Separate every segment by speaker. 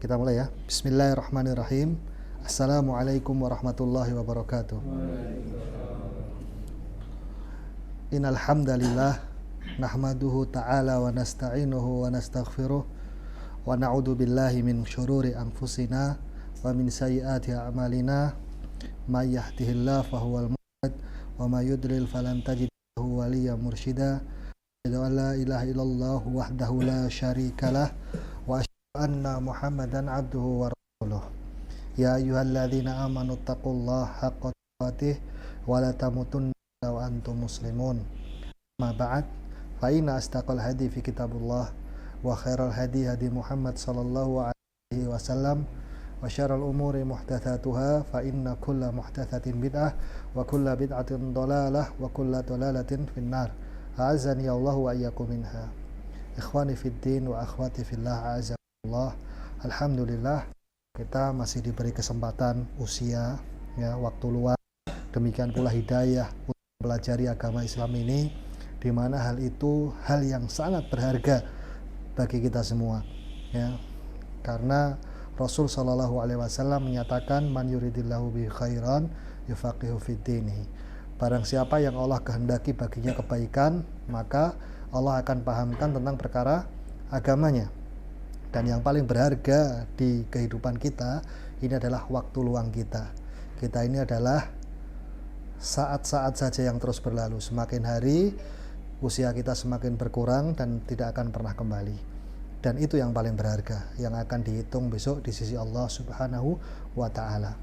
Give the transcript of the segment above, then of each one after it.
Speaker 1: Kita mulai ya. Bismillahirrahmanirrahim. Assalamualaikum warahmatullahi wabarakatuh. Innal hamdalillah nahmaduhu ta'ala wa nasta'inuhu wa nastaghfiruh wa na'udzu billahi min syururi anfusina wa min sayyiati a'malina may yahdihillahu fahuwal muhtad wa may yudlil falan tajid lahu waliyyan mursyida. Asyhadu an la ilaha illallah wahdahu la syarikalah wa anna Muhammadan abduhu wa rasuluh. Ya ayyuhalladzina amanu taqullaha haqqa tuqatih wa la tamutunna illa wa antum muslimun. Ma ba'd, fa inna astaqal hadi fi kitabullah wa khairal hadi hadi Muhammad sallallahu alaihi wasallam wa syarrul umuri muhdatsatuha fa inna kulla muhdatsatin bid'ah wa kulla bid'atin dhalalah wa kulla dhalalatin finnar. A'azzani Allah wa iyyakum minha. Ikhwani fid din wa akhwati fillah, a'azza Allah. Alhamdulillah kita masih diberi kesempatan usia ya, waktu luang, demikian pula hidayah untuk mempelajari agama Islam ini, di mana hal itu hal yang sangat berharga bagi kita semua ya, karena Rasul Shallallahu Alaihi Wasallam menyatakan man yuridillahu bi khairan yufaqihu fid dini. Barang siapa yang Allah kehendaki baginya kebaikan, maka Allah akan pahamkan tentang perkara agamanya. Dan yang paling berharga di kehidupan kita ini adalah waktu luang kita. Kita ini adalah saat-saat saja yang terus berlalu. Semakin hari usia kita semakin berkurang dan tidak akan pernah kembali. Dan itu yang paling berharga, yang akan dihitung besok di sisi Allah Subhanahu wa Ta'ala.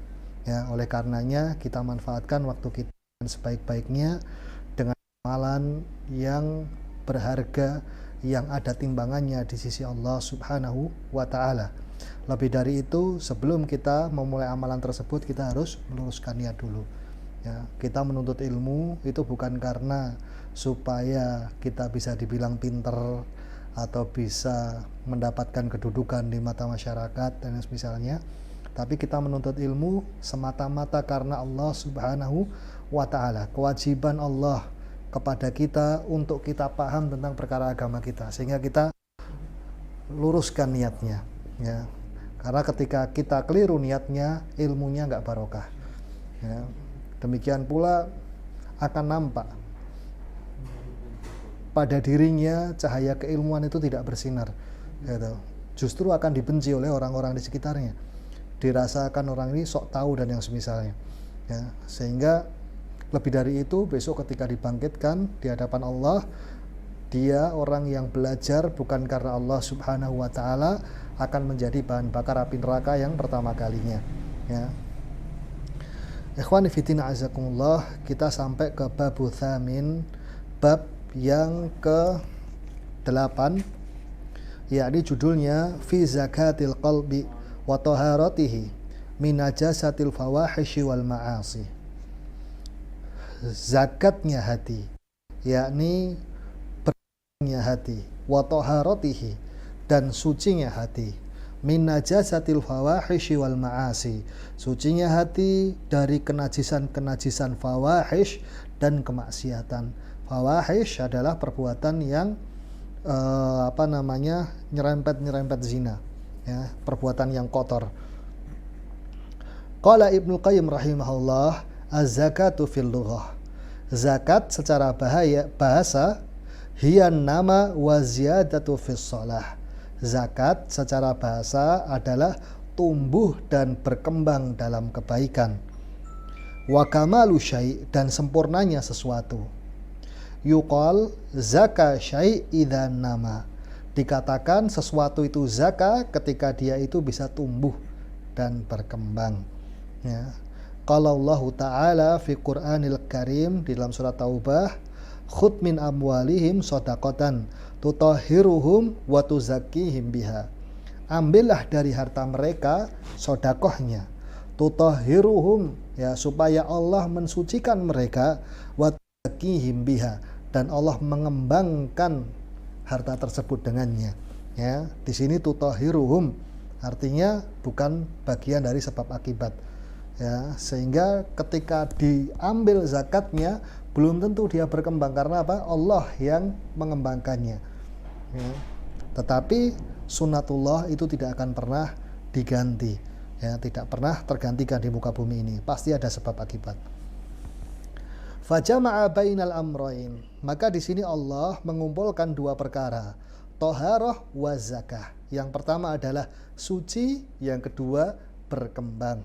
Speaker 1: Ya, oleh karenanya kita manfaatkan waktu kita sebaik-baiknya dengan amalan yang berharga, yang ada timbangannya di sisi Allah Subhanahu wa Ta'ala. Lebih dari itu, sebelum kita memulai amalan tersebut, kita harus meluruskan niat dulu ya. Kita menuntut ilmu itu bukan karena supaya kita bisa dibilang pinter atau bisa mendapatkan kedudukan di mata masyarakat dan misalnya, tapi kita menuntut ilmu semata-mata karena Allah Subhanahu wa Ta'ala. Kewajiban Allah kepada kita untuk kita paham tentang perkara agama kita, sehingga kita luruskan niatnya ya. Karena ketika kita keliru niatnya, ilmunya nggak barokah ya. Demikian pula akan nampak pada dirinya cahaya keilmuan itu tidak bersinar gitu. Justru akan dibenci oleh orang-orang di sekitarnya, dirasakan orang ini sok tahu dan yang semisalnya ya. Sehingga lebih dari itu, besok ketika dibangkitkan di hadapan Allah, dia orang yang belajar bukan karena Allah Subhanahu wa Ta'ala, akan menjadi bahan bakar api neraka yang pertama kalinya ya. Ikhwani fitina azakumullah, kita sampai ke babu thamin, bab yang ke-8, yakni judulnya fi zakatil qalbi wa taharatihi min najasatil fawahishi wal ma'asi. Zakatnya hati, yakni bersihnya hati, wa taharatihi, dan sucinya hati, min najasatil fawahishi wal ma'asi, sucinya hati dari kenajisan-kenajisan fawahish dan kemaksiatan. Fawahish adalah perbuatan yang nyerempet zina ya, perbuatan yang kotor. Qala Ibnu Qayyim rahimahullah, az-zakatu fil lughah, zakat secara bahasa hiyan nama wa ziyadatu fis shalah. Zakat secara bahasa adalah tumbuh dan berkembang dalam kebaikan. Wa kamalu syai', dan sempurnanya sesuatu. Yuqal zaka syai' idza nama, dikatakan sesuatu itu zaka ketika dia itu bisa tumbuh dan berkembang ya. Qala Allah Ta'ala fi Qur'anil Karim, di dalam surat Taubah, khudh min amwalihim shadaqatan tutahhiruhum wa tuzakkihim biha, ambillah dari harta mereka sedekahnya, tutahhiruhum ya, supaya Allah mensucikan mereka, wa tuzakkihim biha, dan Allah mengembangkan harta tersebut dengannya ya. Di sini tutahhiruhum artinya bukan bagian dari sebab akibat ya, sehingga ketika diambil zakatnya belum tentu dia berkembang, karena apa? Allah yang mengembangkannya ya. Tetapi sunatullah itu tidak akan pernah diganti, ya, tidak pernah tergantikan di muka bumi ini, pasti ada sebab akibat. Fajama'a bainal amrayn, maka di sini Allah mengumpulkan dua perkara, toharoh wa zakah. Yang pertama adalah suci, yang kedua berkembang.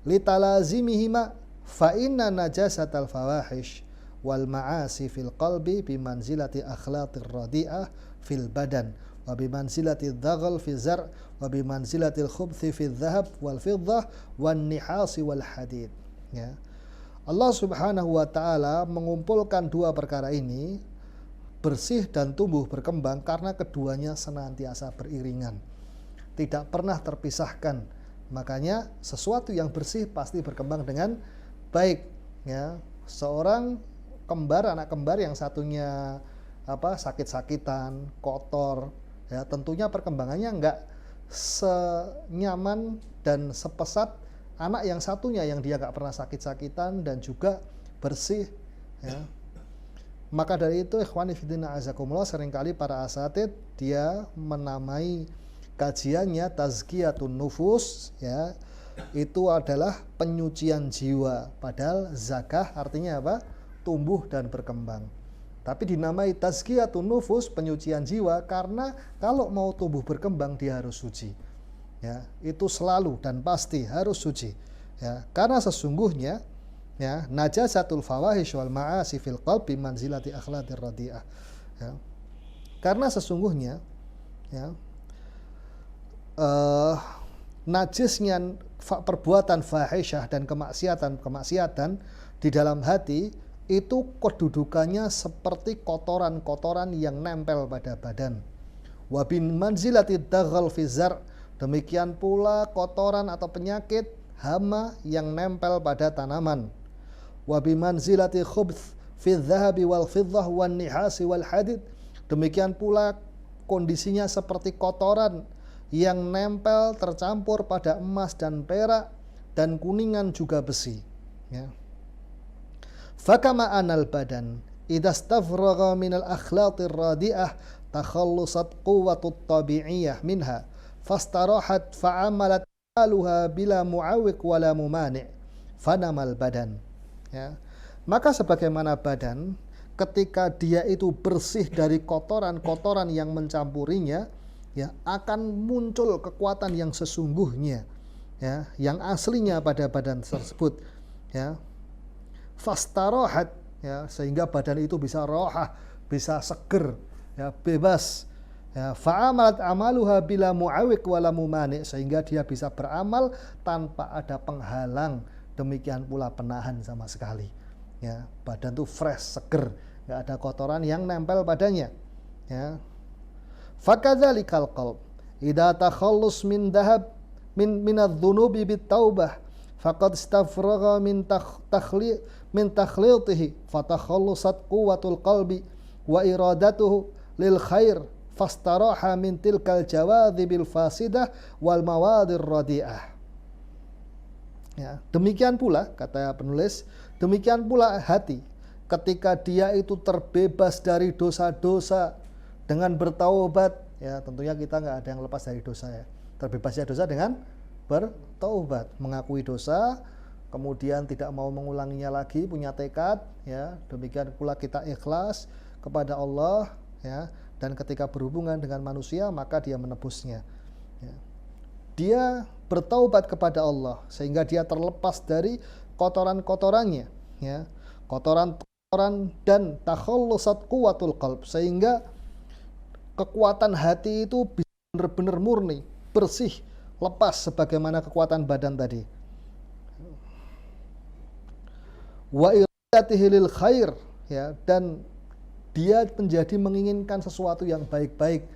Speaker 1: Litalazimihima fa inna najasatal fawahish wal ma'asi fil qalbi bimanzilati akhlaqir radi'ah fil badan wa bimanzilati dhaghal fi zar' wa bimanzilati khubthi fi dhahab wal fiddah wan nihasi wal hadid. Ya. Allah Subhanahu wa taala mengumpulkan dua perkara ini, bersih dan tumbuh berkembang, karena keduanya senantiasa beriringan, tidak pernah terpisahkan. Makanya sesuatu yang bersih pasti berkembang dengan baik, ya. Seorang kembar, anak kembar yang satunya sakit-sakitan, kotor, ya, tentunya perkembangannya enggak senyaman dan sepesat anak yang satunya yang dia enggak pernah sakit-sakitan dan juga bersih, ya. Maka dari itu ikhwani fillah azakumullah, seringkali para asatid dia menamai kajiannya tazkiyatun nufus, ya, itu adalah penyucian jiwa, padahal zakah artinya apa? Tumbuh dan berkembang. Tapi dinamai tazkiyatun nufus, penyucian jiwa, karena kalau mau tumbuh berkembang dia harus suci, ya, itu selalu dan pasti harus suci, ya, karena sesungguhnya, ya, najasatul fawahish wal ma'asi fil qalbi manzilati akhlaqir radi'ah, ya, karena sesungguhnya, ya, najisnya perbuatan fahisyah dan kemaksiatan di dalam hati itu kedudukannya seperti kotoran-kotoran yang nempel pada badan. Wa bin manzilati daghal fi zar', demikian pula kotoran atau penyakit hama yang nempel pada tanaman. Wa bi manzilati khubth fi dhahabi wal fiddah wan nihasi wal hadid, demikian pula kondisinya seperti kotoran yang nempel tercampur pada emas dan perak dan kuningan juga besi, ya. Fakama anal badan idza stafragha minal akhlaqir radi'ah takhallusat quwwatut tabi'iyah minha fastarahat fa'amalat aluha bila mu'awwiq wala mumani' fanamal badan, ya. Maka sebagaimana badan ketika dia itu bersih dari kotoran-kotoran yang mencampurinya, ya, akan muncul kekuatan yang sesungguhnya, ya, yang aslinya pada badan tersebut, ya. Fastarohat, ya, sehingga badan itu bisa rohah, bisa seger, ya, bebas, ya. Fa'amalat amaluha bila mu'awwiq wala mumani', sehingga dia bisa beramal tanpa ada penghalang, demikian pula penahan sama sekali, ya. Badan itu fresh, seger, nggak ada kotoran yang nempel padanya, ya. Fakadzalikal qalb idza takhallus min dahab minadz-dzunubi bit-taubah faqad istafragha min takhlitihi fatakhallusat quwwatul qalbi wa iradatuhu lil khair fastaraha min tilkal jawadhibil fasidah wal mawadir radi'ah, ya. Demikian pula kata penulis, demikian pula hati ketika dia itu terbebas dari dosa-dosa dengan bertaubat, ya, tentunya kita nggak ada yang lepas dari dosa, ya. Terbebasnya dosa dengan bertaubat, mengakui dosa, kemudian tidak mau mengulanginya lagi, punya tekad, ya. Demikian pula kita ikhlas kepada Allah, ya, dan ketika berhubungan dengan manusia maka dia menebusnya, ya. Dia bertaubat kepada Allah sehingga dia terlepas dari kotoran-kotorannya, ya, kotoran-kotoran, dan takhallusat quwwatul qalb, sehingga kekuatan hati itu bisa benar-benar murni, bersih, lepas sebagaimana kekuatan badan tadi. Wa iradatihi lil khair, ya, dan dia menjadi menginginkan sesuatu yang baik-baik,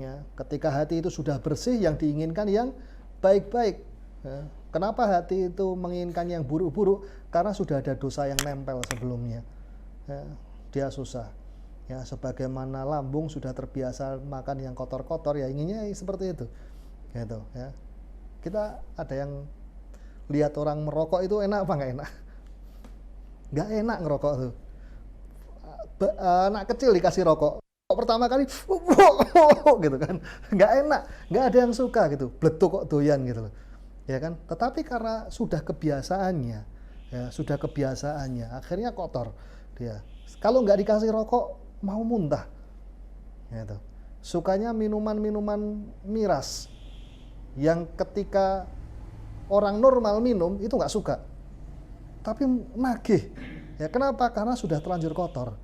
Speaker 1: ya. Ketika hati itu sudah bersih, yang diinginkan yang baik-baik, ya. Kenapa hati itu menginginkan yang buruk-buruk? Karena sudah ada dosa yang nempel sebelumnya, ya. Dia susah, ya, sebagaimana lambung sudah terbiasa makan yang kotor-kotor, ya inginnya seperti itu, gitu, ya. Kita ada yang lihat orang merokok itu enak apa nggak enak? Nggak enak ngerokok tuh. Anak kecil dikasih rokok, pertama kali gitu kan, nggak enak, nggak ada yang suka gitu, bletuk kok doyan gitu loh, ya kan. Tetapi karena sudah kebiasaannya, ya sudah kebiasaannya, akhirnya kotor dia. Kalau nggak dikasih rokok mau muntah, gitu. Sukanya minuman-minuman miras yang ketika orang normal minum itu nggak suka, tapi nagih. Ya kenapa? Karena sudah terlanjur kotor,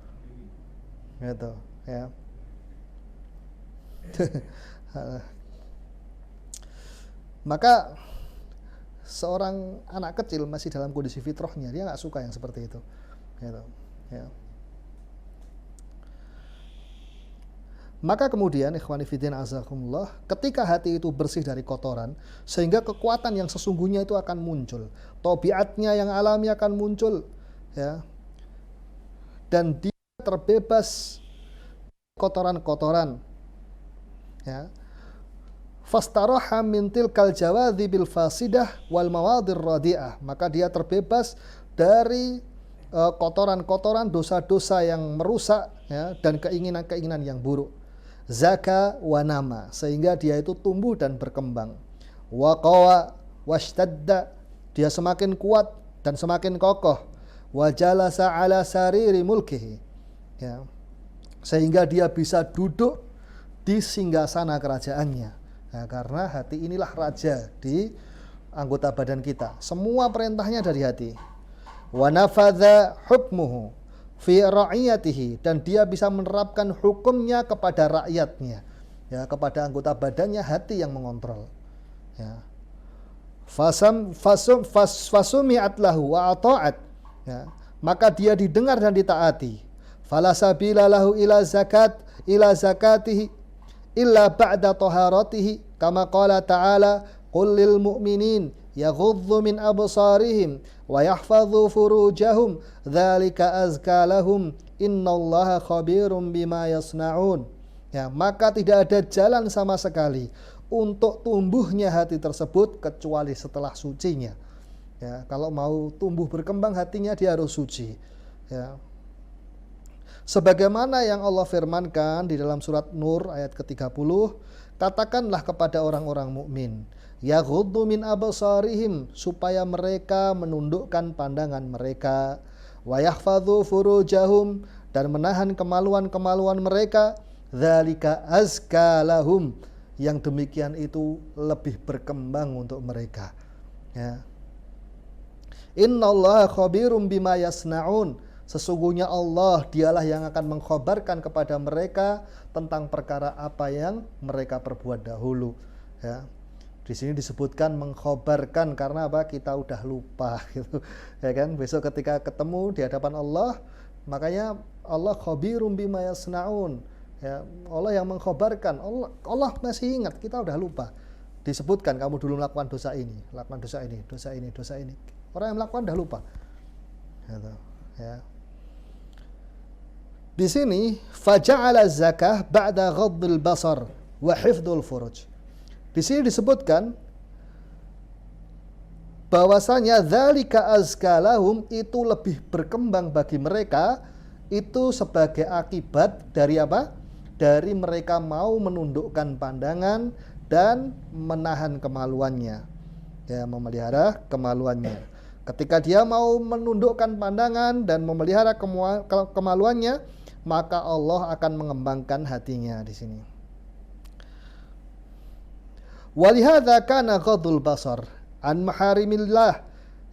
Speaker 1: gitu ya. Maka seorang anak kecil masih dalam kondisi fitrahnya, dia nggak suka yang seperti itu, gitu ya. Maka kemudian ikhwani fiddin azakumullah, ketika hati itu bersih dari kotoran, sehingga kekuatan yang sesungguhnya itu akan muncul, tabiatnya yang alami akan muncul, ya, dan dia terbebas kotoran-kotoran, ya. Fastaraha min tilkal jawadhibil fasidah wal mawadir radi'ah, maka dia terbebas dari kotoran-kotoran, dosa-dosa yang merusak, ya, dan keinginan-keinginan yang buruk. Zaka wa nama, sehingga dia itu tumbuh dan berkembang. Wa qawa washtadda, dia semakin kuat dan semakin kokoh. Wa jalasa ala sariri mulkihi, ya, sehingga dia bisa duduk di singgasana kerajaannya. Nah, karena hati inilah raja di anggota badan kita. Semua perintahnya dari hati. Wa nafadha hukmuhu fi ra'iyatihi, dan dia bisa menerapkan hukumnya kepada rakyatnya, ya, kepada anggota badannya. Hati yang mengontrol, ya. Fasumi'at lahu wa ata'at, ya, maka dia didengar dan ditaati. Fala sabila lahu ila zakatihi illa ba'da taharatihi, kama qala ta'ala qul lil mu'minin yaghuddu min absarihim wa yahfadhu furujahum dzalika azka lahum innallaha khabirum bima yasnaun. Ya, maka tidak ada jalan sama sekali untuk tumbuhnya hati tersebut kecuali setelah sucinya. Ya, kalau mau tumbuh berkembang hatinya, dia harus suci, ya. Sebagaimana yang Allah firmankan di dalam surat Nur ayat ke-30, katakanlah kepada orang-orang mukmin, yaghuddu min absarihim, supaya mereka menundukkan pandangan mereka, wa yahfadhu furujahum, dan menahan kemaluan-kemaluan mereka, dzalika azka lahum, yang demikian itu lebih berkembang untuk mereka, ya. Innallaha khabirum bima yasnaun, sesungguhnya Allah dialah yang akan mengkhabarkan kepada mereka tentang perkara apa yang mereka perbuat dahulu, ya. Di sini disebutkan mengkhabarkan karena apa? Kita udah lupa gitu, ya kan? Besok ketika ketemu di hadapan Allah, makanya Allah khabirum bima yasnaun, ya. Allah yang mengkhabarkan, Allah masih ingat, kita udah lupa. Disebutkan kamu dulu melakukan dosa ini, lakukan dosa ini, dosa ini, dosa ini. Orang yang melakukan udah lupa, gitu, ya. Di sini faja'ala zakah ba'da ghaddil basar wa hifdzul furuj. Di sini disebutkan bahwasanya dzalika azka lahum, itu lebih berkembang bagi mereka, itu sebagai akibat dari apa? Dari mereka mau menundukkan pandangan dan menahan kemaluannya, ya, memelihara kemaluannya. Ketika dia mau menundukkan pandangan dan memelihara kemaluannya, maka Allah akan mengembangkan hatinya di sini. Walihadza kana ghadul basar an maharimillah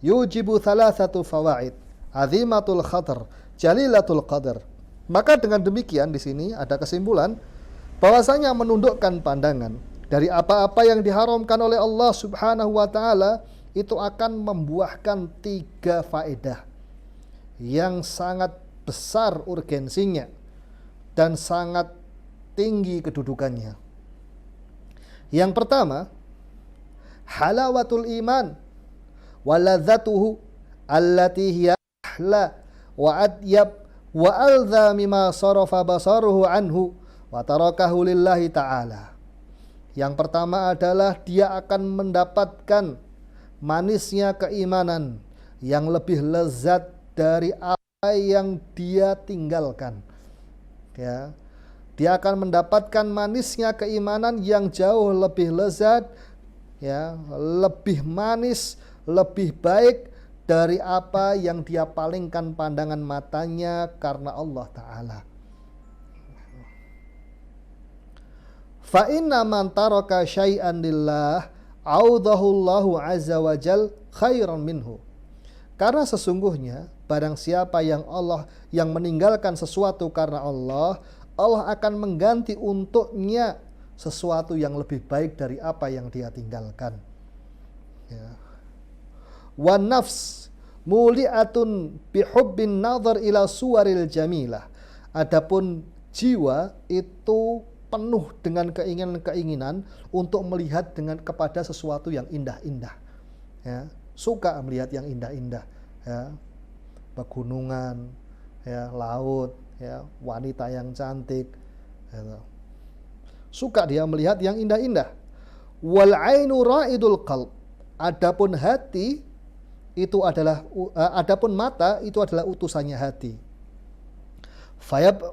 Speaker 1: yujibu thalathatu fawaid azimatul khatar jalilatul qadar. Maka dengan demikian di sini ada kesimpulan bahwasanya menundukkan pandangan dari apa-apa yang diharamkan oleh Allah Subhanahu wa taala itu akan membuahkan 3 faedah yang sangat besar urgensinya dan sangat tinggi kedudukannya. Yang pertama, halawatul iman waladzatuhu allati hiya ahla wa adyab wa alza mimma sarafa basaruhu anhu wa tarakahu lillahi ta'ala. Yang pertama adalah dia akan mendapatkan manisnya keimanan yang lebih lezat dari apa yang dia tinggalkan, ya. Dia akan mendapatkan manisnya keimanan yang jauh lebih lezat, ya, lebih manis, lebih baik dari apa yang dia palingkan pandangan matanya karena Allah Ta'ala. Fa inna man taraka syai'an lillah audahullahu azza wa jal khairan minhu. Karena sesungguhnya barang siapa yang meninggalkan sesuatu karena Allah, Allah akan mengganti untuknya sesuatu yang lebih baik dari apa yang dia tinggalkan. Ya. Wa nafs muli'atun bihubbin nadhar ila suwaril jamilah. Adapun jiwa itu penuh dengan keinginan-keinginan untuk melihat kepada sesuatu yang indah-indah. Ya, suka melihat yang indah-indah, ya. Pegunungan, ya, laut, ya, wanita yang cantik, ya. Suka dia melihat yang indah-indah. Wal ainu ra'idul qalb. Adapun mata itu adalah utusannya hati.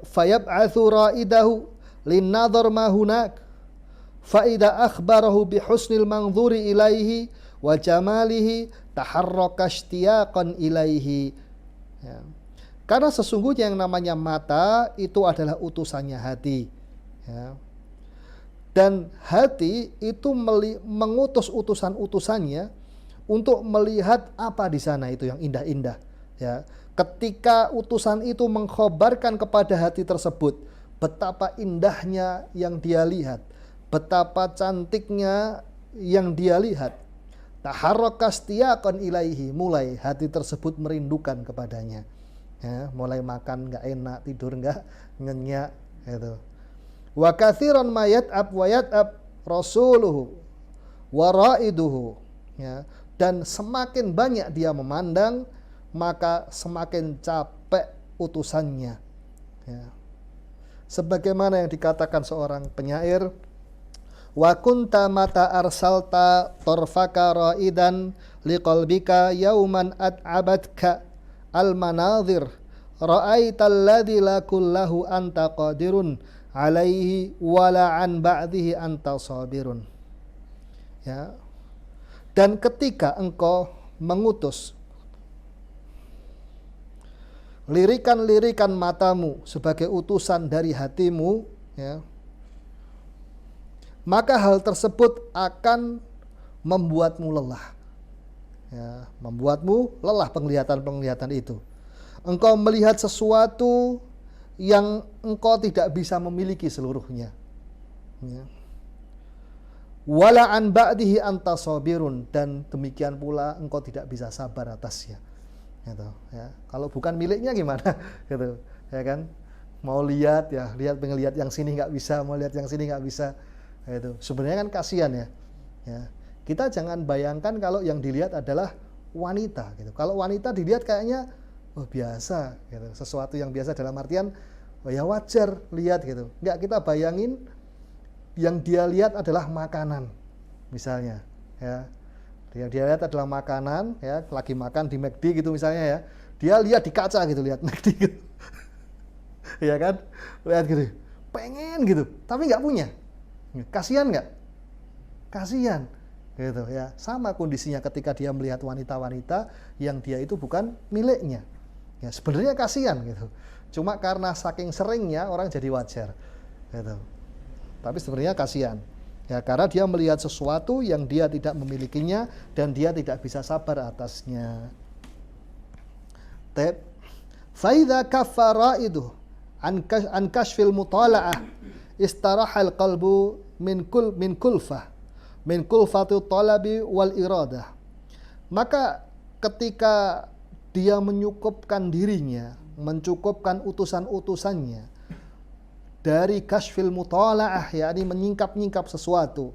Speaker 1: Fayab'atsu ra'idahu linnadhar ma hunak. Fa idza akhbarahu bi husnil manzuri ilaihi wa jamalihi taharraka ishtiyaqan ilaihi. Ya. Karena sesungguhnya yang namanya mata itu adalah utusannya hati. Ya. Dan hati itu mengutus utusan-utusannya untuk melihat apa di sana itu yang indah-indah. Ya. Ketika utusan itu mengkhabarkan kepada hati tersebut betapa indahnya yang dia lihat, betapa cantiknya yang dia lihat, taharraka istiyaqan ilaihi, mulai hati tersebut merindukan kepadanya. Ya, mulai makan nggak enak, tidur nggak nyenyak, gitu. Wa katsiran ma yat'ab wa yat'ab rasuluhu wa ra'iduhu. Ya, dan semakin banyak dia memandang, maka semakin capek utusannya. Ya. Sebagaimana yang dikatakan seorang penyair, wa kunta mata arsalta torfaka ra'idan liqalbika yauman at'abatka al-manadhir ra'aital ladzi la kullahu anta qadirun alaihi wala an ba'dihi anta sabirun. Ya. Dan ketika engkau mengutus lirikan-lirikan matamu sebagai utusan dari hatimu, ya, maka hal tersebut akan membuatmu lelah. Ya, membuatmu lelah penglihatan-penglihatan itu. Engkau melihat sesuatu yang engkau tidak bisa memiliki seluruhnya. Ya. Wala an ba'dihi anta sabirun, dan demikian pula engkau tidak bisa sabar atasnya. Gitu, ya. Kalau bukan miliknya gimana? Gitu, ya kan? Mau lihat ya, lihat yang sini nggak bisa, mau lihat yang sini nggak bisa. Itu sebenarnya kan kasihan ya. Ya. Kita jangan bayangkan kalau yang dilihat adalah wanita. Gitu. Kalau wanita dilihat kayaknya biasa, gitu. Sesuatu yang biasa dalam artian ya wajar lihat gitu. Nggak, kita bayangin yang dia lihat adalah makanan, misalnya. Ya. Yang dia lihat adalah makanan, ya, lagi makan di McD gitu misalnya ya. Dia lihat di kaca gitu, lihat McD gitu. Ya kan? Lihat gitu. Pengen gitu, tapi nggak punya. Kasihan nggak? Kasihan. Gitu ya. Sama kondisinya ketika dia melihat wanita-wanita yang dia itu bukan miliknya. Ya, sebenarnya kasihan gitu. Cuma karena saking seringnya orang jadi wajar. Gitu. Tapi sebenarnya kasihan. Ya, karena dia melihat sesuatu yang dia tidak memilikinya dan dia tidak bisa sabar atasnya. Fa idza kaffara itu an kashfil mutala'ah istarahal qalbu min kulfati talabi wal iradah. Maka ketika dia mencukupkan dirinya, mencukupkan utusan-utusannya dari kashfil mutala'ah, yakni menyingkap-nyingkap sesuatu,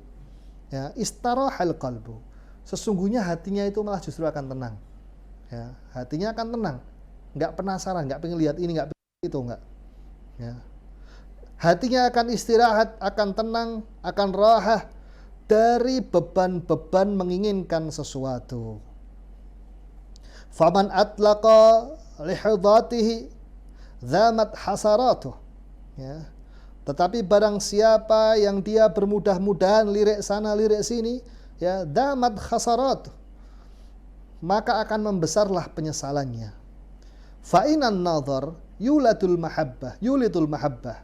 Speaker 1: ya, istarahal qalbu, sesungguhnya hatinya itu malah justru akan tenang. Ya, hatinya akan tenang, nggak penasaran, nggak pengen lihat ini, nggak pengen itu, nggak. Ya. Hatinya akan istirahat, akan tenang, akan rahah dari beban-beban menginginkan sesuatu. Faman atlaqa lihidatihi zamat hasaratuh. Ya. Tetapi barang siapa yang dia bermudah-mudahan lirik sana lirik sini, ya, damat khasarat, maka akan membesarlah penyesalannya. Fa'inan nazar yulidul mahabbah.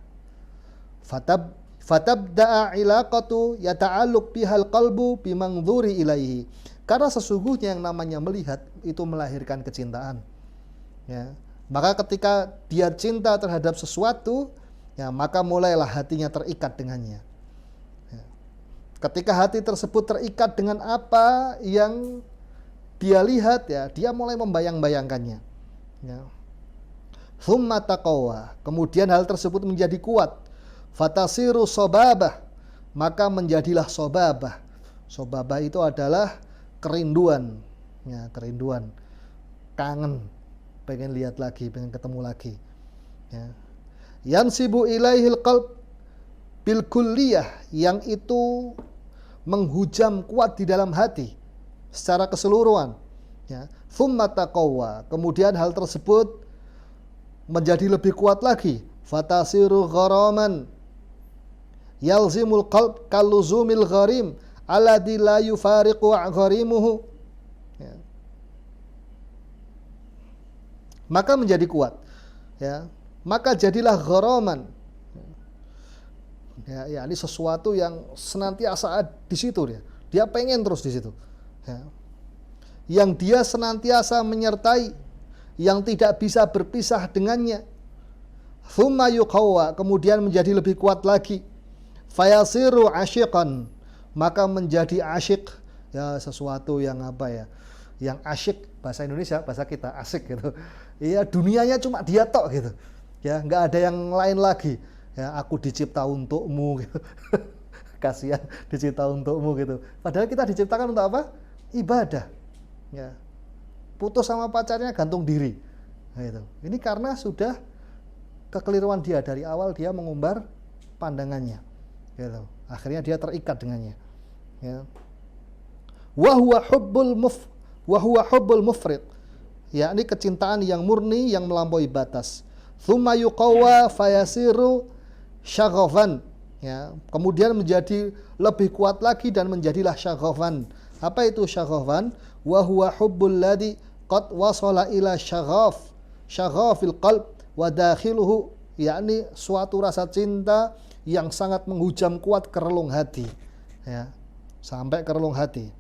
Speaker 1: Fatabda'a ilaqatu yata'alluq bihal qalbu bimangdhuri ilaihi. Karena sesungguhnya yang namanya melihat itu melahirkan kecintaan. Ya. Maka ketika dia cinta terhadap sesuatu, ya, maka mulailah hatinya terikat dengannya. Ya. Ketika hati tersebut terikat dengan apa yang dia lihat, ya, dia mulai membayang-bayangkannya. Ya. Thumma taqawwa, kemudian hal tersebut menjadi kuat. Fatasiru sobabah, maka menjadilah sobabah. Sobabah itu adalah kerinduan, ya, kerinduan, kangen, pengen lihat lagi, pengen ketemu lagi. Ya. Yansibu ilaihil qalb bil kulliyah, yang itu menghujam kuat di dalam hati secara keseluruhan. Ya. Thumma taqawwa, kemudian hal tersebut menjadi lebih kuat lagi. Fatasiru gharaman yalzimul qalb kaluzumil gharim alladzi la yufariqu gharimuhu. Ya. Maka menjadi kuat. Ya. Maka jadilah gharaman. Ya, ini sesuatu yang senantiasa di situ dia. Dia pengen terus di situ. Ya. Yang dia senantiasa menyertai, yang tidak bisa berpisah dengannya. Thumma yuqawwa, kemudian menjadi lebih kuat lagi. Fayasiru asyiqan, maka menjadi asyik, ya, sesuatu yang apa ya, yang asyik, bahasa Indonesia, bahasa kita asik gitu. Iya, dunianya cuma dia tok gitu. Ya, nggak ada yang lain lagi. Ya, aku dicipta untukmu gitu. Kasihan, dicipta untukmu gitu. Padahal kita diciptakan untuk apa? Ibadah. Ya. Putus sama pacarnya gantung diri. Nah, itu. Ini karena sudah kekeliruan dia dari awal, dia mengumbar pandangannya. Gitu. Akhirnya dia terikat dengannya. Ya. Wa huwa hubbul mufrid. Yakni kecintaan yang murni yang melampaui batas. Tsumma yuqawwa fayasiru syaghafan. Ya, kemudian menjadi lebih kuat lagi dan menjadilah syaghafan. Apa itu syaghafan? Wa huwa hubbul ladzi qad wasala ila syaghafil qalb wa dakhiluhu, yakni suatu rasa cinta yang sangat menghujam kuat ke relung hati, ya, sampai ke relung hati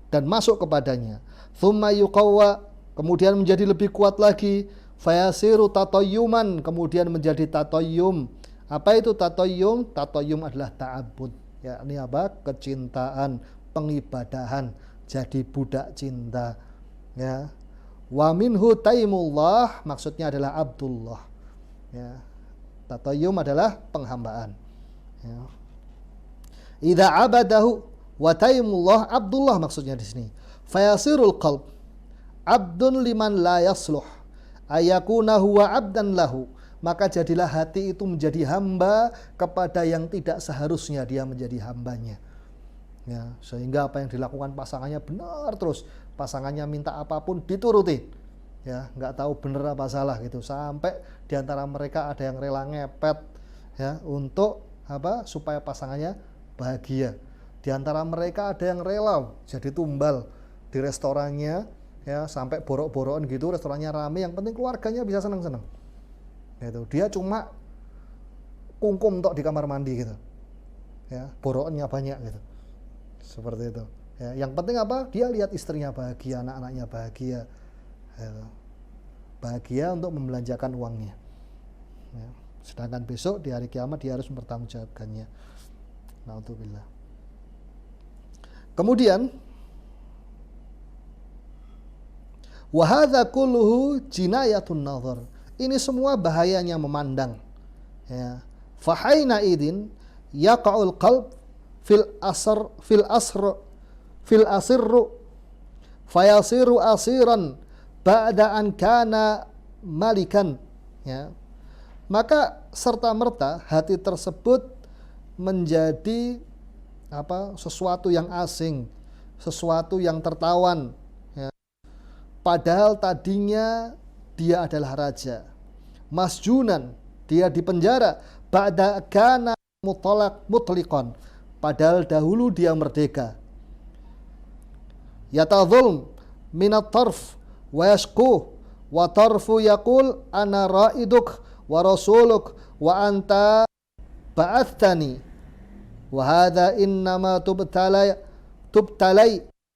Speaker 1: dan masuk kepadanya. Tsumma yuqawwa, kemudian menjadi lebih kuat lagi. Fayasiru tatayyuman, kemudian menjadi tatayyum. Apa itu tatayyum? Tatayyum adalah ta'abbud, yakni apa? Kecintaan, pengibadahan, jadi budak cinta. Ya. Wa minhu taimullah, maksudnya adalah Abdullah. Ya. Tatayyum adalah penghambaan. Ya. Idza abadahu wa taimullah Abdullah, maksudnya di sini. Fayasirul qalb abdun liman la yasluh ayakuna huwa abdan lahu, maka jadilah hati itu menjadi hamba kepada yang tidak seharusnya dia menjadi hambanya. Ya, sehingga apa yang dilakukan pasangannya benar terus, pasangannya minta apapun dituruti. Ya, nggak tahu benar apa salah gitu, sampai diantara mereka ada yang rela ngepet, ya, untuk apa? Supaya pasangannya bahagia. Diantara mereka ada yang rela jadi tumbal di restorannya, ya, sampai borok-borokan gitu, restorannya rame, yang penting keluarganya bisa senang-senang. Gitu. Dia cuma kungkum tok di kamar mandi gitu. Ya, borokannya banyak gitu. Seperti itu. Ya, yang penting apa? Dia lihat istrinya bahagia, anak-anaknya bahagia. Gitu. Bahagia untuk membelanjakan uangnya. Ya. Sedangkan besok di hari kiamat dia harus mempertanggungjawabkannya. Na'udzubillah. Kemudian wa hadza kulluhu jinayatun nazar. Ini semua bahayanya memandang. Ya. Fahaina idin yaqa'ul qalb fil asirru fayasiru asiran ba'da an kana malikan. Ya. Maka serta-merta hati tersebut menjadi apa? Sesuatu yang asing, sesuatu yang tertawan. Ya. Padahal tadinya dia adalah raja. Masjunan, dia dipenjara. ba'da kana mutliqan, padahal dahulu dia merdeka. Yatadhulm minat tarf wa yashku wa tarfu yaqul ana ra'iduk wa rasuluk wa anta ba'athani wa hadha innama tubtalai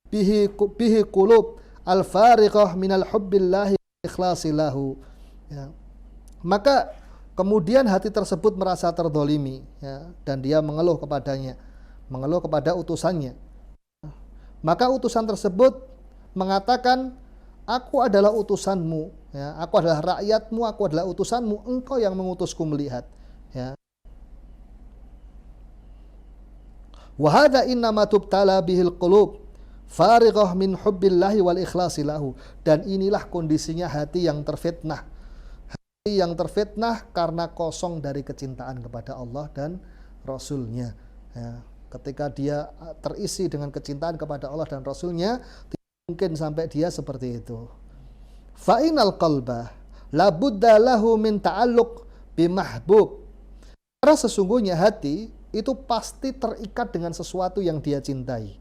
Speaker 1: bihi qulub al-fariqah minal hubbillahi ikhlasi lahu. Ya. Maka kemudian hati tersebut merasa terdolimi, ya, dan dia mengeluh kepadanya, mengeluh kepada utusannya. Maka utusan tersebut mengatakan, aku adalah utusanmu, ya, aku adalah rakyatmu, aku adalah utusanmu, engkau yang mengutusku melihat. Ya. Wa hadza innama tubtala bihil qulub farighah min hubbillahi wal ikhlasi lahu. Dan inilah kondisinya hati yang terfitnah. Hati yang terfitnah karena kosong dari kecintaan kepada Allah dan Rasul-Nya. Ya. Ketika dia terisi dengan kecintaan kepada Allah dan Rasul-Nya, tidak mungkin sampai dia seperti itu. Fa'inal qalba la budda lahu min ta'alluq bimahbub. Karena sesungguhnya hati itu pasti terikat dengan sesuatu yang dia cintai.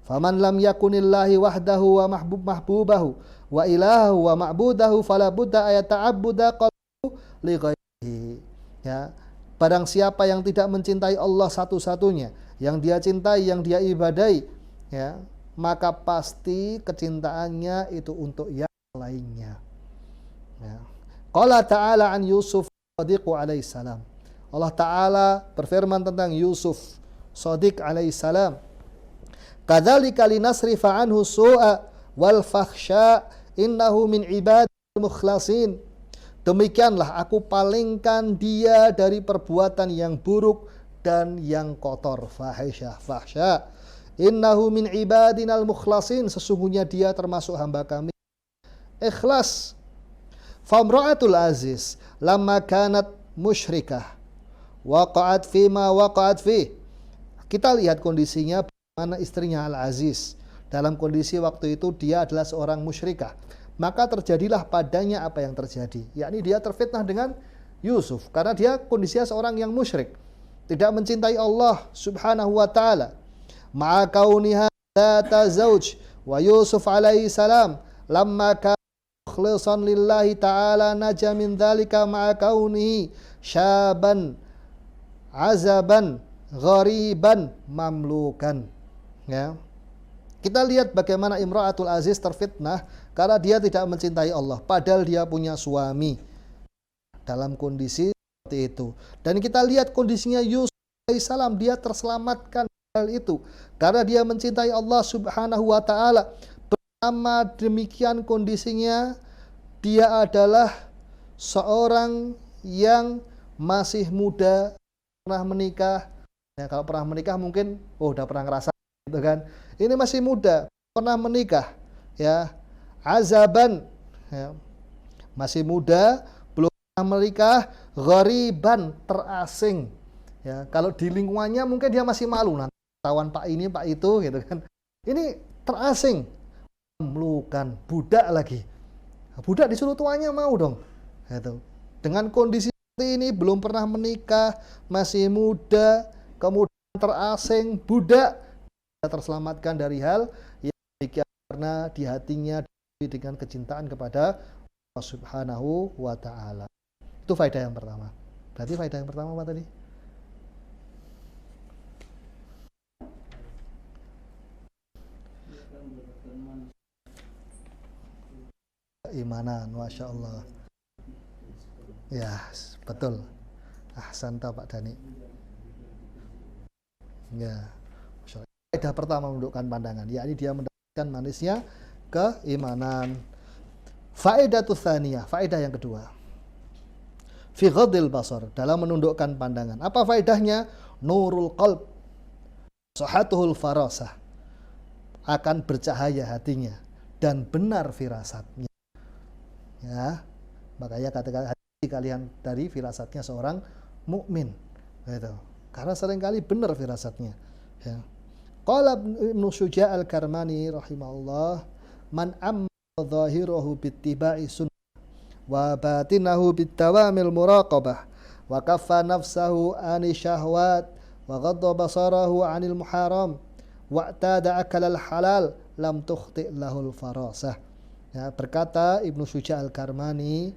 Speaker 1: Faman lam yakunillahi wahdahu wa mahbubahu wa ilahu wa ma'budahu fala budda ayata'abbuda qalbu li ghairihi. Ya, barang siapa yang tidak mencintai Allah satu-satunya, yang dia cintai, yang dia ibadai, ya, maka pasti kecintaannya itu untuk yang lainnya. Ya. Qala ta'ala an Yusuf Shadiq alaihi salam. Allah Ta'ala berfirman tentang Yusuf Shadiq alaihi salam, kadzalika linasrifa anhu su'a wal fakhsha innahu min ibadil mukhlasin. Demikianlah aku palingkan dia dari perbuatan yang buruk dan yang kotor, fahisyah, fahsya. Innahu min ibadinal mukhlasin, sesungguhnya dia termasuk hamba kami ikhlas. Famra'atul aziz lamma kanat musyrikah waqa'at fi ma waqa'at fi. Kita lihat kondisinya bagaimana istrinya Al-Aziz. Dalam kondisi waktu itu dia adalah seorang musyrikah. Maka terjadilah padanya apa yang terjadi, yakni dia terfitnah dengan Yusuf karena dia kondisinya seorang yang musyrik, tidak mencintai Allah Subhanahu wa taala. Ma'a kauniha dzata zauj wa Yusuf alaihi salam lamma kana mukhlishan lillahi ta'ala naja min dzalika ma'a kaunihi syaban azaban ghariban mamlukan. Ya. Kita lihat bagaimana Imra'atul Aziz terfitnah karena dia tidak mencintai Allah, padahal dia punya suami dalam kondisi seperti itu. Dan kita lihat kondisinya Yusuf alaihissalam, dia terselamatkan hal itu karena dia mencintai Allah Subhanahu wa taala. Pertama demikian kondisinya, dia adalah seorang yang masih muda, pernah menikah. Ya, kalau pernah menikah mungkin udah pernah ngerasa gitu kan. Ini masih muda, pernah menikah, ya. Azaban, ya. Masih muda, belum pernah menikah, ghariban, terasing. Ya, kalau di lingkungannya mungkin dia masih malu nanti tawan Pak ini, Pak itu gitu kan. Ini terasing. Mamlukan, budak lagi. Budak disuruh tuanya mau dong. Gitu. Dengan kondisi seperti ini, belum pernah menikah, masih muda, kemudian terasing, budak, terselamatkan dari hal yang demikian karena di hatinya dengan kecintaan kepada Allah Subhanahu wa taala. Itu faedah yang pertama. Berarti faedah yang pertama apa tadi? Imanan, Masya Allah. Ya, betul. Ahsanta Pak Dani. Ya. Faedah pertama menundukkan pandangan, yakni dia mendapatkan manisnya keimanan. Faedah tsaniyah, faedah yang kedua. Fi ghadil basar, dalam menundukkan pandangan. Apa faedahnya? Nurul qalb, sahatuhul farasah, akan bercahaya hatinya dan benar firasatnya. Ya, makanya katakan hati kalian dari firasatnya seorang mukmin, gitu. Karena seringkali benar firasatnya. Ya. Qala Ibnu Syuja' al-Karmani rahimahullah, man amma dhahirahu bittiba'i sunnah wa batinahu bittawamil muraqabah wa kaffa nafsahu ani syahwat wa ghadda basarahu anil muharam wa tada akalal halal lam tukhti lahul farasah. Ya, berkata Ibnu Syuja' Al-Karmani,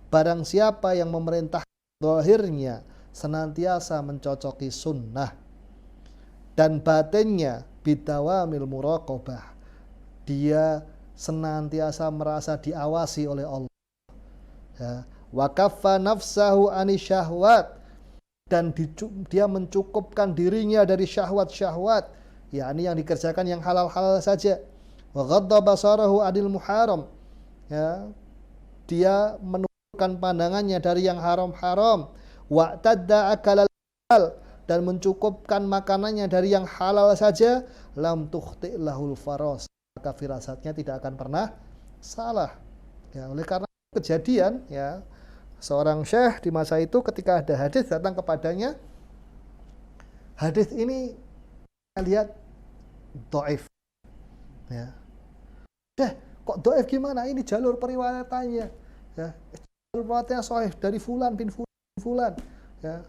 Speaker 1: barang siapa yang memerintah zahirnya senantiasa mencocoki sunnah dan batinnya bidawamil muraqabah, dia senantiasa merasa diawasi oleh Allah. Ya, wa kaffa nafsahu ani syahwat, dan dia mencukupkan dirinya dari syahwat-syahwat, yakni yang dikerjakan yang halal-halal saja. Wa ghadda basarahu anil muharam, ya, dia menundukkan pandangannya dari yang haram-haram. Wa tadda akalal halal, dan mencukupkan makanannya dari yang halal saja. Lam tukhti lahul faras, maka firasatnya tidak akan pernah salah. Ya, oleh karena kejadian, ya, seorang syekh di masa itu ketika ada hadis datang kepadanya, hadis ini lihat dhaif. Ya. Kok dhaif gimana? Ini jalur periwayatannya. Ya. Jalur periwayatannya sahih dari fulan bin fulan. Ya.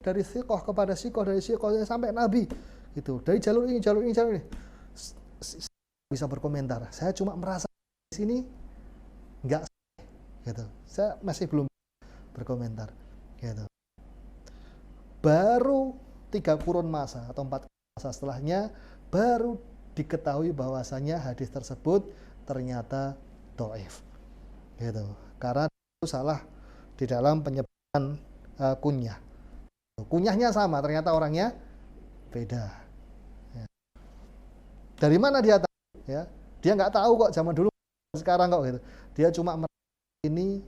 Speaker 1: Dari siqah kepada siqah, dari siqah sampai nabi. Gitu. Dari jalur ini. Bisa berkomentar. Saya cuma merasa di sini enggak, gitu. Saya masih belum berkomentar, gitu. Baru 3 kurun masa atau 4 masa setelahnya baru diketahui bahwasanya hadis tersebut ternyata dhaif, gitu. Karena itu salah di dalam penyebutan kunyah. Kunyahnya sama, ternyata orangnya beda. Ya. Dari mana dia tahu? Ya, dia nggak tahu kok zaman dulu, sekarang kok, gitu. Dia cuma ini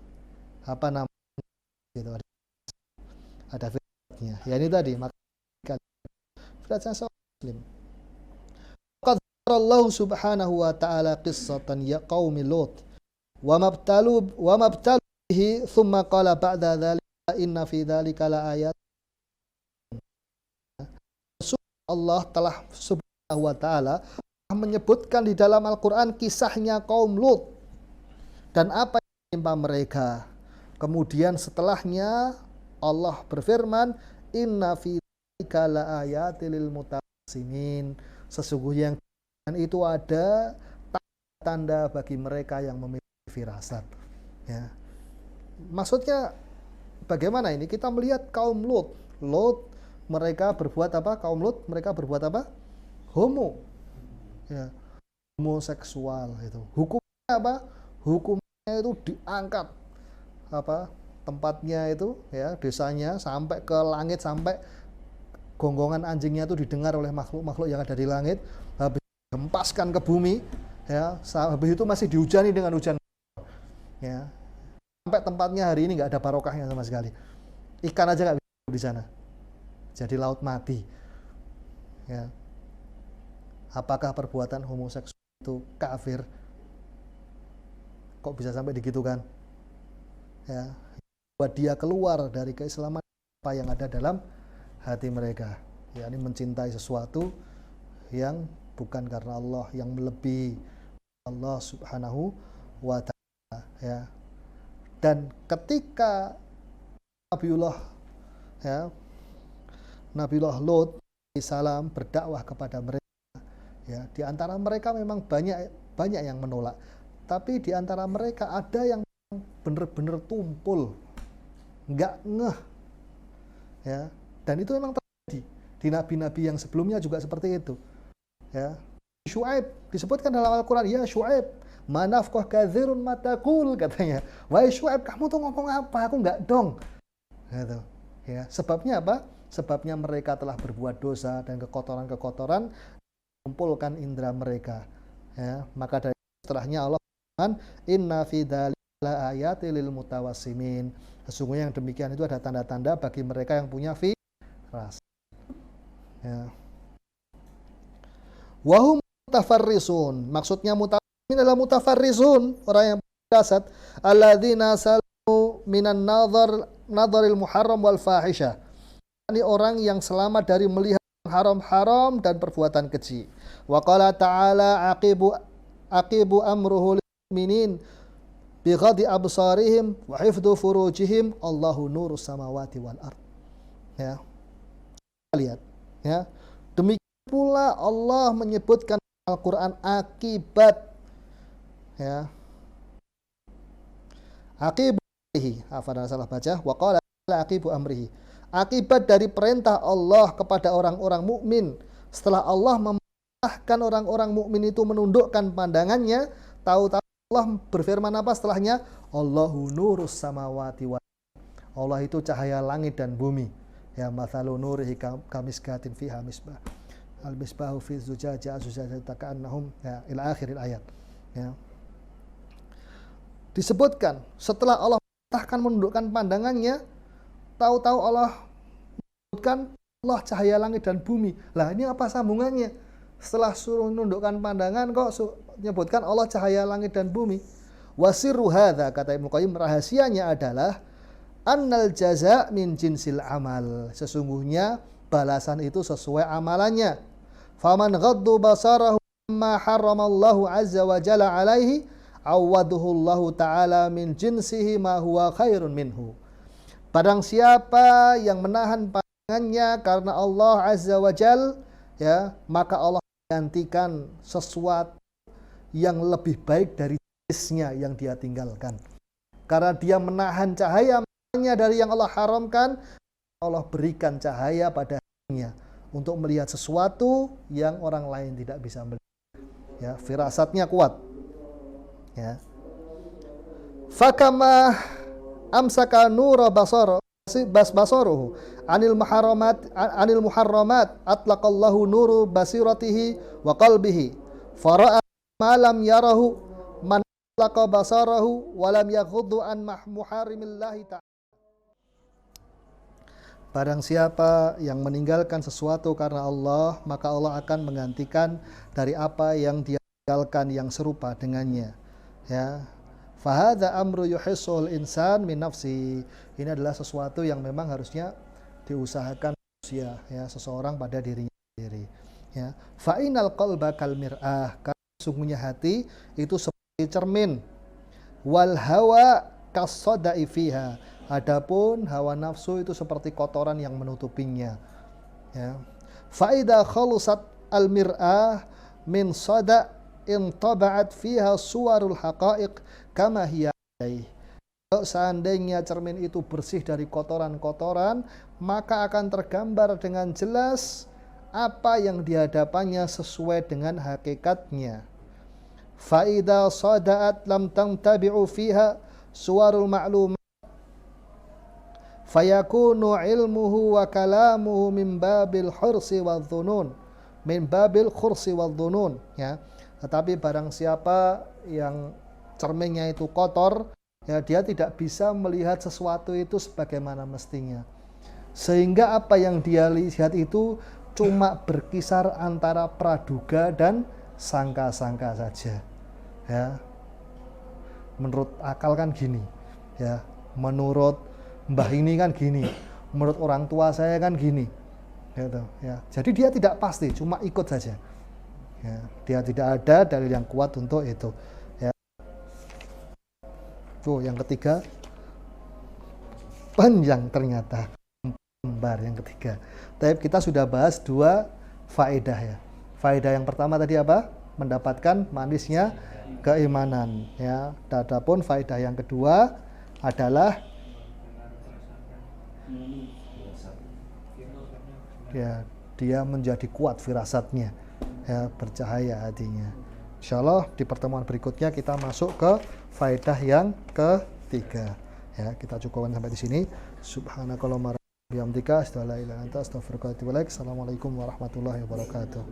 Speaker 1: apa namanya, gitu, ada firasatnya. Ya ini tadi, maka firasatnya seorang muslim. Qad Allah subhanahu wa ta'ala qissatan ya qaumi Lut wa mabtalu bihi thumma qala ba'da dhalika inna fi dhalika la ayat. Allah telah subhanahu wa ta'ala menyebutkan di dalam Al-Quran kisahnya kaum Lut dan apa yang menimpa mereka. Kemudian setelahnya Allah berfirman, inna fi dzalika laayatil lil mutawassimin, sesungguhnya yang itu ada tanda bagi mereka yang memiliki firasat. Ya. Maksudnya bagaimana ini? Kita melihat kaum Lut mereka berbuat apa? Kaum Lut mereka berbuat apa? Homo. Ya. Homoseksual itu. Hukumnya apa? Hukumnya itu diangkat apa? Tempatnya itu, ya, desanya sampai ke langit, sampai gonggongan anjingnya itu didengar oleh makhluk-makhluk yang ada di langit. Habis dihempaskan ke bumi, ya. Habis itu masih dihujani dengan hujan. Ya. Sampai tempatnya hari ini nggak ada barokahnya sama sekali. Ikan aja nggak bisa di sana. Jadi laut mati. Ya. Apakah perbuatan homoseksual itu kafir? Kok bisa sampai digitukan? Ya, buat dia keluar dari keislaman apa yang ada dalam hati mereka, yakni mencintai sesuatu yang bukan karena Allah, yang melebihi Allah subhanahu wa ta'ala, ya. Dan ketika Nabiullah Lut salam berdakwah kepada mereka, ya, di antara mereka memang banyak yang menolak, tapi di antara mereka ada yang benar-benar tumpul, nggak ngeh, ya. Dan itu memang terjadi di nabi-nabi yang sebelumnya juga seperti itu, ya. Syuaib disebutkan dalam Al-Quran, ya Syuaib manafqah katsirun mataqul, katanya, wahai Syuaib, kamu tuh ngomong apa, aku nggak dong, gitu, ya. Sebabnya apa? Sebabnya mereka telah berbuat dosa dan kekotoran-kekotoran kumpulkan indera mereka, ya. Maka dari setelahnya Allah berfirman, inna fi dzalika ayatil lil mutawassimin, sesungguhnya yang demikian itu ada tanda-tanda bagi mereka yang punya firasat, ya. Wahum mutafarrisun, maksudnya mutafarrisun adalah mutafarrisun, orang yang firasat, alladzina salu minan nadharil muharram wal fahisha, ini orang yang selamat dari melihat haram-haram dan perbuatan keji. Wa qala ta'ala aqibu amruhu lil mu'minin, bighadhi absarihim wa hifdzu furujihim Allahu nurus samawati wal ard. Ya. Lihat, ya. Demikian pula Allah menyebutkan Al-Qur'an akibat, ya. Akibu amrihi, salah baca, wa qala akibu amrihi. Akibat dari perintah Allah kepada orang-orang mukmin setelah Allah memerintahkan orang-orang mukmin itu menundukkan pandangannya, tahu-tahu Allah berfirman apa setelahnya? Allahu nurus samawati wal ard. Allah itu cahaya langit dan bumi. Ya, mathalu nurihi kamiskatin fiha misbah. Al misbahu fi zujajah ka'annahum, ya, ila akhiril ayat. Ya. Disebutkan setelah Allah memerintahkan menundukkan pandangannya, tahu-tahu Allah menyebutkan Allah cahaya langit dan bumi. Lah ini apa sambungannya? Setelah suruh menundukkan pandangan kok menyebutkan Allah cahaya langit dan bumi. Wasirru hadza, kata Ibnu Qayyim, rahasianya adalah annal jaza min jinsil amal. Sesungguhnya balasan itu sesuai amalannya. Faman ghaddu basarahu ma harramallahu azza wa jalla alaihi awaduhu Allahu ta'ala min jinsihi ma huwa khairun minhu. Barang siapa yang menahan pandangannya karena Allah azza wa jalla, ya, maka Allah gantikan sesuatu yang lebih baik dari jenisnya yang dia tinggalkan. Karena dia menahan cahayanya dari yang Allah haramkan, Allah berikan cahaya padanya untuk melihat sesuatu yang orang lain tidak bisa melihat. Ya, firasatnya kuat. Ya. Fakama amsaka nura basaruhu anil muharramat atlaqallahu nuru basiratihi wa qalbihi fara'a ma lam yarahu man atlaqa basarahu wa lam yaghuddu an muharrimillahi ta'ala. Barang siapa yang meninggalkan sesuatu karena Allah, maka Allah akan menggantikan dari apa yang dia tinggalkan yang serupa dengannya. Ya. Fahadha amru yuhissul insan min nafsi. Ini adalah sesuatu yang memang harusnya diusahakan manusia, ya, seseorang pada dirinya sendiri. Ya. Fa inal qalba kal mir'ah, karena sungguhnya hati itu seperti cermin. Wal hawa kasada'i fiha. Adapun hawa nafsu itu seperti kotoran yang menutupinya. Ya. Fa idza khalusat al mir'ah min sada' intaba'at fiha suwarul haqa'iq kama hiya. Kalau seandainya cermin itu bersih dari kotoran-kotoran, maka akan tergambar dengan jelas apa yang dihadapannya sesuai dengan hakikatnya. Fa idza sada'at lam tamtabi'u fiha suwarul ma'lumat fayakunu ilmuhu wa kalamuhu min babil khursi wadh-dhunun, ya. Tetapi barang siapa yang cerminnya itu kotor, ya, dia tidak bisa melihat sesuatu itu sebagaimana mestinya. Sehingga apa yang dia lihat itu cuma berkisar antara praduga dan sangka-sangka saja. Ya. Menurut akal kan gini, ya. Menurut mbah ini kan gini. Menurut orang tua saya kan gini. Gitu, ya. Jadi dia tidak pasti, cuma ikut saja. Ya, dia tidak ada dalil yang kuat untuk itu. Ya. Tuh, yang ketiga panjang ternyata lembar yang ketiga. Tapi kita sudah bahas 2 faedah, ya. Faedah yang pertama tadi apa? Mendapatkan manisnya keimanan, ya. Adapun faedah yang kedua adalah, ya, dia menjadi kuat firasatnya. Ya, bercahaya hatinya. Insyaallah di pertemuan berikutnya kita masuk ke faedah yang ketiga. Ya, kita cukupkan sampai di sini. Subhanakallahumma bihamdika asyhadu an la ilaha illa anta astaghfiruka wa atubu ilaik. Assalamualaikum warahmatullahi wabarakatuh.